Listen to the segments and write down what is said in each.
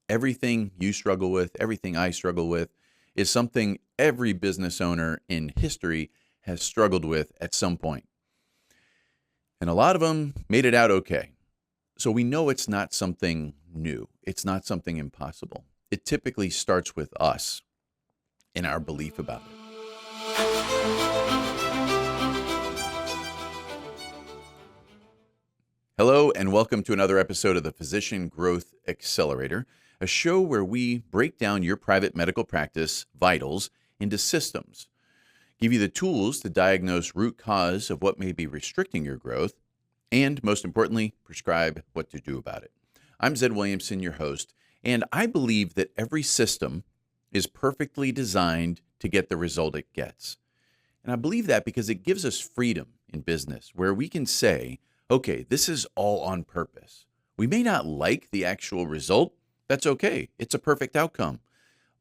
Everything you struggle with, everything I struggle with, is something every business owner in history has struggled with at some point. And a lot of them made it out okay. So we know it's not something new. It's not something impossible. It typically starts with us and our belief about it. Hello, and welcome to another episode of the Physician Growth Accelerator, a show where we break down your private medical practice vitals into systems, give you the tools to diagnose root cause of what may be restricting your growth, and most importantly, prescribe what to do about it. I'm Zed Williamson, your host, and I believe that every system is perfectly designed to get the result it gets. And I believe that because it gives us freedom in business where we can say, okay, this is all on purpose. We may not like the actual result. That's okay. It's a perfect outcome.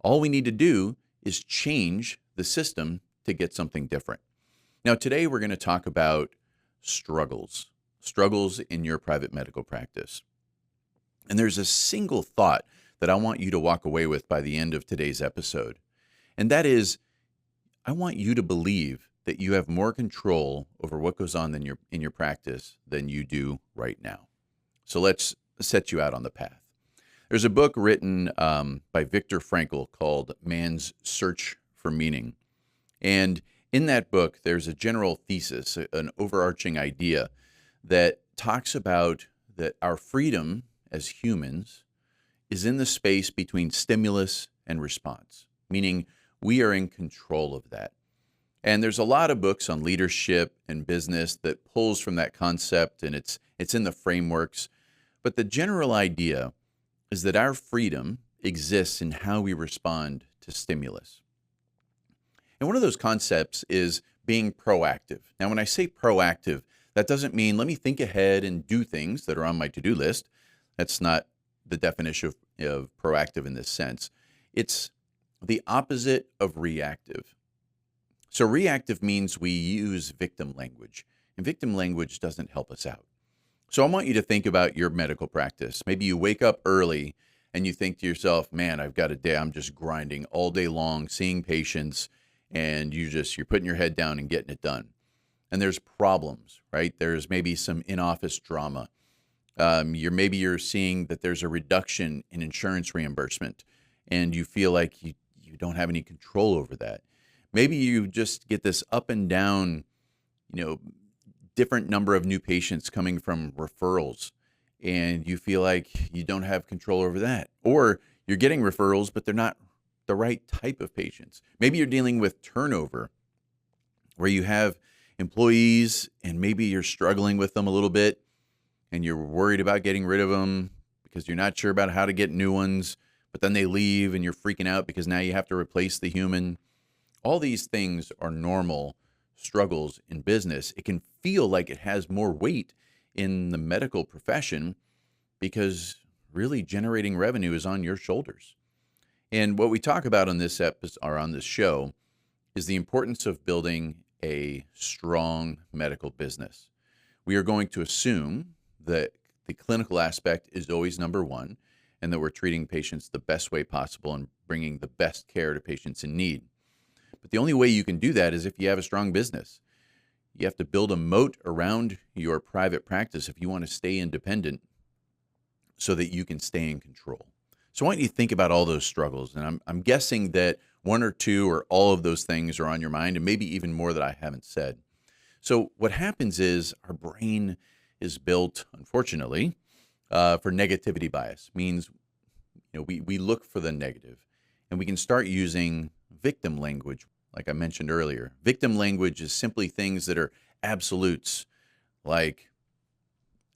All we need to do is change the system to get something different. Now, today we're going to talk about struggles in your private medical practice. And there's a single thought that I want you to walk away with by the end of today's episode. And that is, I want you to believe that you have more control over what goes on in your practice than you do right now. So let's set you out on the path. There's a book written by Viktor Frankl called Man's Search for Meaning. And in that book, there's a general thesis, an overarching idea that talks about that our freedom as humans is in the space between stimulus and response, meaning we are in control of that. And there's a lot of books on leadership and business that pulls from that concept, and it's in the frameworks. But the general idea is that our freedom exists in how we respond to stimulus. And one of those concepts is being proactive. Now, when I say proactive, that doesn't mean let me think ahead and do things that are on my to-do list. That's not the definition of proactive in this sense. It's the opposite of reactive. So reactive means we use victim language, and victim language doesn't help us out. So I want you to think about your medical practice. Maybe you wake up early and you think to yourself, man, I've got a day, I'm just grinding all day long, seeing patients, and you're putting your head down and getting it done. And there's problems, right? There's maybe some in-office drama. Maybe you're seeing that there's a reduction in insurance reimbursement, and you feel like you don't have any control over that. Maybe you just get this up and down, different number of new patients coming from referrals, and you feel like you don't have control over that. Or you're getting referrals, but they're not the right type of patients. Maybe you're dealing with turnover, where you have employees and maybe you're struggling with them a little bit, and you're worried about getting rid of them because you're not sure about how to get new ones, but then they leave and you're freaking out because now you have to replace the human. All these things are normal struggles in business. It can feel like it has more weight in the medical profession because really generating revenue is on your shoulders. And what we talk about on this episode or on this show is the importance of building a strong medical business. We are going to assume that the clinical aspect is always number one, and that we're treating patients the best way possible and bringing the best care to patients in need. But the only way you can do that is if you have a strong business. You have to build a moat around your private practice if you want to stay independent so that you can stay in control. So I want you to think about all those struggles. And I'm guessing that one or two or all of those things are on your mind, and maybe even more that I haven't said. So what happens is our brain is built, unfortunately, for negativity bias. Means we look for the negative, and we can start using victim language. Like I mentioned earlier, victim language is simply things that are absolutes, like,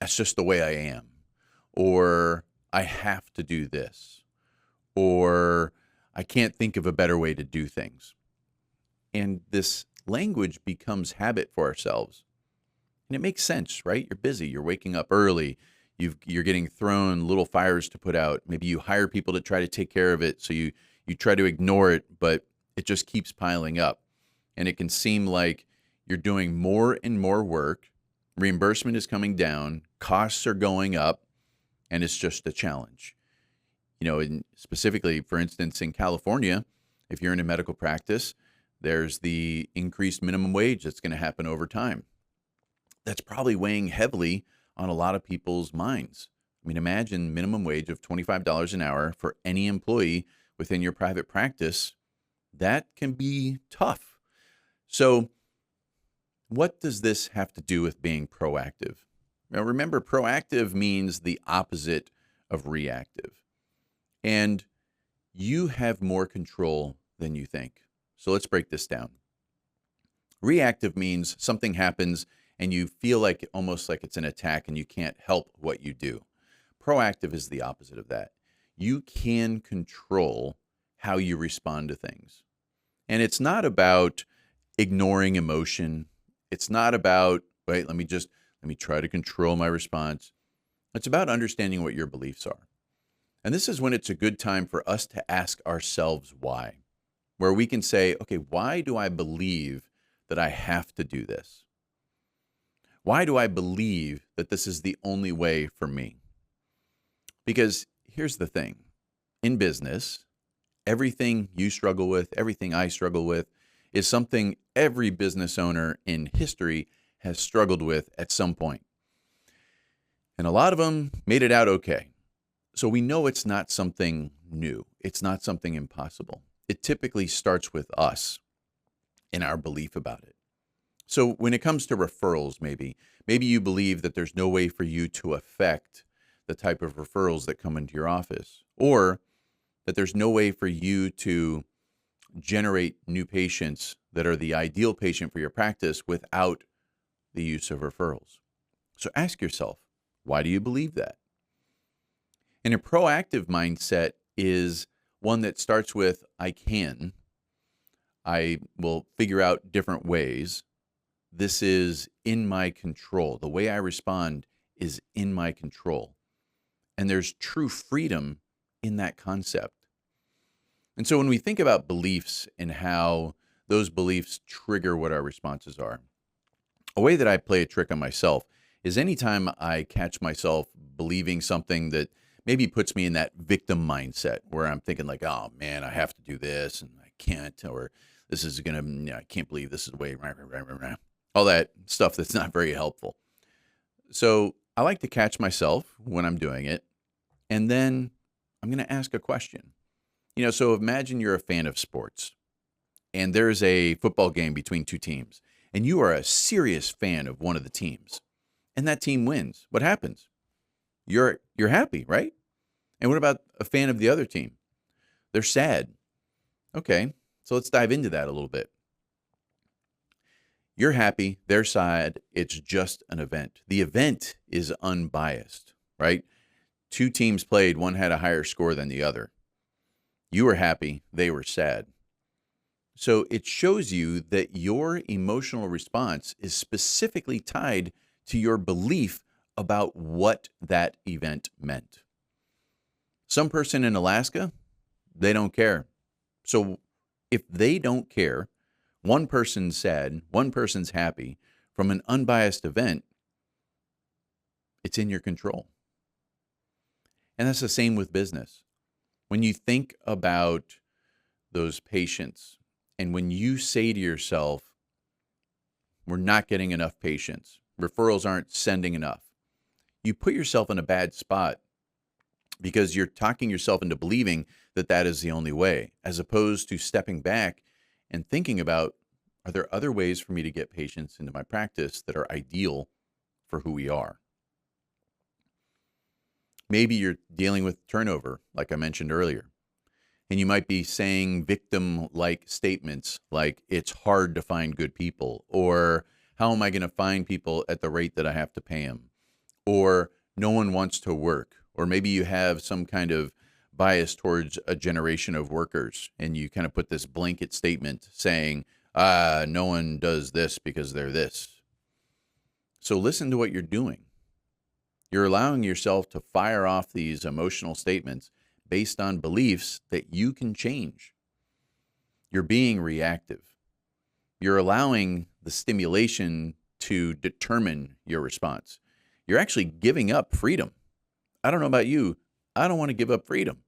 that's just the way I am, or I have to do this, or I can't think of a better way to do things. And this language becomes habit for ourselves. And it makes sense, right? You're busy, you're waking up early, you're getting thrown little fires to put out. Maybe you hire people to try to take care of it, so you try to ignore it, but it just keeps piling up. And it can seem like you're doing more and more work, reimbursement is coming down, costs are going up, and it's just a challenge. Specifically, for instance, in California, if you're in a medical practice, there's the increased minimum wage that's going to happen over time. That's probably weighing heavily on a lot of people's minds. I mean, imagine minimum wage of $25 an hour for any employee within your private practice. That can be tough. So what does this have to do with being proactive? Now, remember, proactive means the opposite of reactive. And you have more control than you think. So let's break this down. Reactive means something happens and you feel like almost like it's an attack and you can't help what you do. Proactive is the opposite of that. You can control how you respond to things. And it's not about ignoring emotion. It's not about, wait, let me try to control my response. It's about understanding what your beliefs are. And this is when it's a good time for us to ask ourselves why, where we can say, okay, why do I believe that I have to do this? Why do I believe that this is the only way for me? Because here's the thing. In business, everything you struggle with, everything I struggle with, is something every business owner in history has struggled with at some point. And a lot of them made it out okay. So we know it's not something new. It's not something impossible. It typically starts with us and our belief about it. So when it comes to referrals, maybe you believe that there's no way for you to affect the type of referrals that come into your office, or that there's no way for you to generate new patients that are the ideal patient for your practice without the use of referrals. So ask yourself, why do you believe that? And a proactive mindset is one that starts with, I will figure out different ways. This is in my control. The way I respond is in my control. And there's true freedom in that concept. And so when we think about beliefs and how those beliefs trigger what our responses are, a way that I play a trick on myself is anytime I catch myself believing something that maybe puts me in that victim mindset where I'm thinking like, oh man, I have to do this and I can't, or this is going to, I can't believe this is the way, all that stuff that's not very helpful. So I like to catch myself when I'm doing it. And then I'm going to ask a question. So imagine you're a fan of sports and there's a football game between two teams and you are a serious fan of one of the teams and that team wins. What happens? You're happy, right? And what about a fan of the other team? They're sad. Okay, so let's dive into that a little bit. You're happy, they're sad, it's just an event. The event is unbiased, right? Two teams played, one had a higher score than the other. You were happy, they were sad. So it shows you that your emotional response is specifically tied to your belief about what that event meant. Some person in Alaska, they don't care. So if they don't care, one person's sad, one person's happy from an unbiased event, it's in your control. And that's the same with business. When you think about those patients and when you say to yourself, we're not getting enough patients, referrals aren't sending enough, you put yourself in a bad spot because you're talking yourself into believing that that is the only way, as opposed to stepping back and thinking about, are there other ways for me to get patients into my practice that are ideal for who we are? Maybe you're dealing with turnover, like I mentioned earlier, and you might be saying victim-like statements like, it's hard to find good people, or how am I going to find people at the rate that I have to pay them, or no one wants to work, or maybe you have some kind of bias towards a generation of workers, and you kind of put this blanket statement saying, no one does this because they're this. So listen to what you're doing. You're allowing yourself to fire off these emotional statements based on beliefs that you can change. You're being reactive. You're allowing the stimulation to determine your response. You're actually giving up freedom. I don't know about you. I don't want to give up freedom.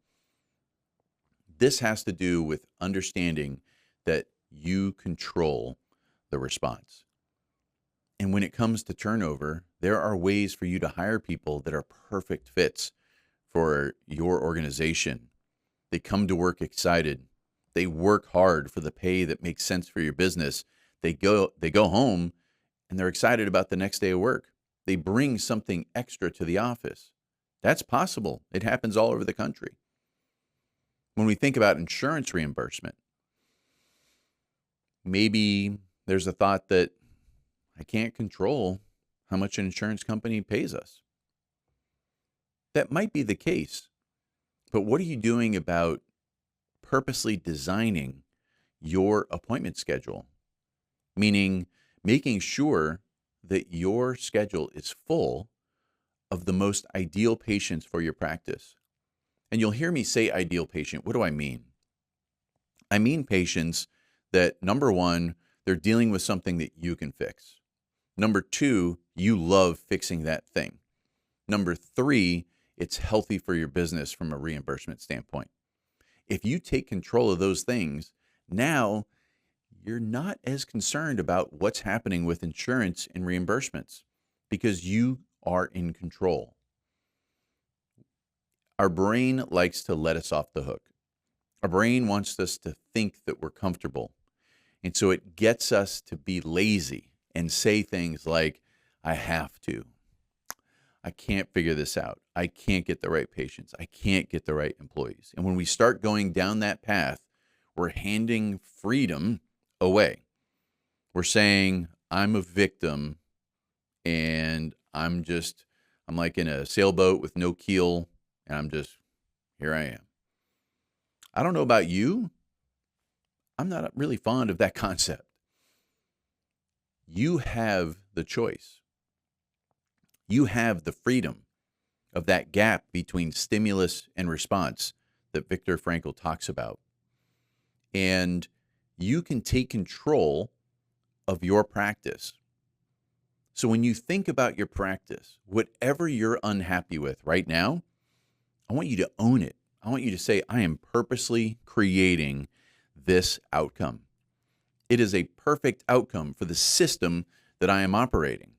This has to do with understanding that you control the response. And when it comes to turnover, there are ways for you to hire people that are perfect fits for your organization. They come to work excited. They work hard for the pay that makes sense for your business. They go home and they're excited about the next day of work. They bring something extra to the office. That's possible. It happens all over the country. When we think about insurance reimbursement, maybe there's a thought that I can't control how much an insurance company pays us. That might be the case, but what are you doing about purposely designing your appointment schedule? Meaning making sure that your schedule is full of the most ideal patients for your practice. And you'll hear me say ideal patient. What do I mean? I mean patients that, number one, they're dealing with something that you can fix. Number two, you love fixing that thing. Number three, it's healthy for your business from a reimbursement standpoint. If you take control of those things, now you're not as concerned about what's happening with insurance and reimbursements because you are in control. Our brain likes to let us off the hook. Our brain wants us to think that we're comfortable. And so it gets us to be lazy and say things like, I have to. I can't figure this out. I can't get the right patients. I can't get the right employees. And when we start going down that path, we're handing freedom away. We're saying, I'm a victim and I'm like in a sailboat with no keel and here I am. I don't know about you. I'm not really fond of that concept. You have the choice. You have the freedom of that gap between stimulus and response that Viktor Frankl talks about. And you can take control of your practice. So when you think about your practice, whatever you're unhappy with right now, I want you to own it. I want you to say, I am purposely creating this outcome. It is a perfect outcome for the system that I am operating.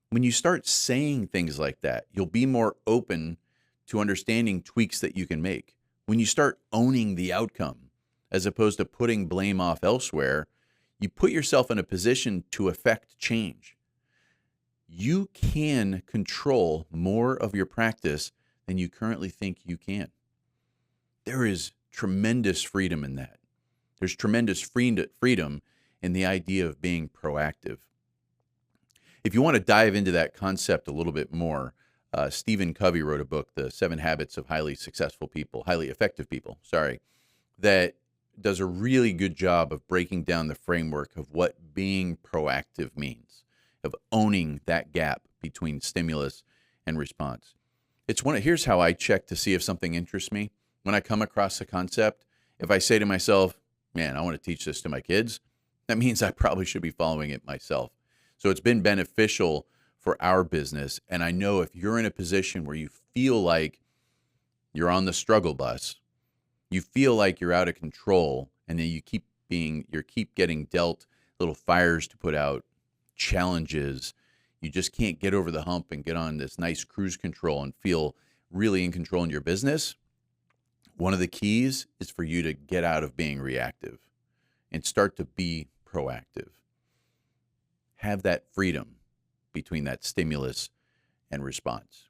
When you start saying things like that, you'll be more open to understanding tweaks that you can make. When you start owning the outcome, as opposed to putting blame off elsewhere, you put yourself in a position to affect change. You can control more of your practice than you currently think you can. There is tremendous freedom in that. There's tremendous freedom in the idea of being proactive. If you want to dive into that concept a little bit more, Stephen Covey wrote a book, The 7 Habits of Highly Effective People, that does a really good job of breaking down the framework of what being proactive means, of owning that gap between stimulus and response. Here's how I check to see if something interests me. When I come across a concept, if I say to myself, man, I want to teach this to my kids, that means I probably should be following it myself. So it's been beneficial for our business. And I know if you're in a position where you feel like you're on the struggle bus, you feel like you're out of control, and then you keep getting dealt little fires to put out, challenges. You just can't get over the hump and get on this nice cruise control and feel really in control in your business. One of the keys is for you to get out of being reactive and start to be proactive. Have that freedom between that stimulus and response.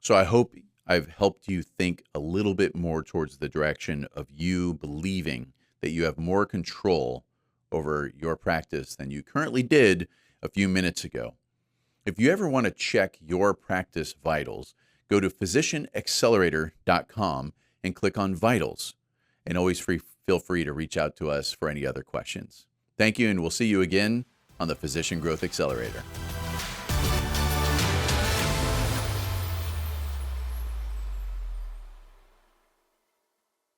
So I hope I've helped you think a little bit more towards the direction of you believing that you have more control over your practice than you currently did a few minutes ago. If you ever want to check your practice vitals, go to physicianaccelerator.com and click on Vitals. And always feel free to reach out to us for any other questions. Thank you, and we'll see you again on the Physician Growth Accelerator.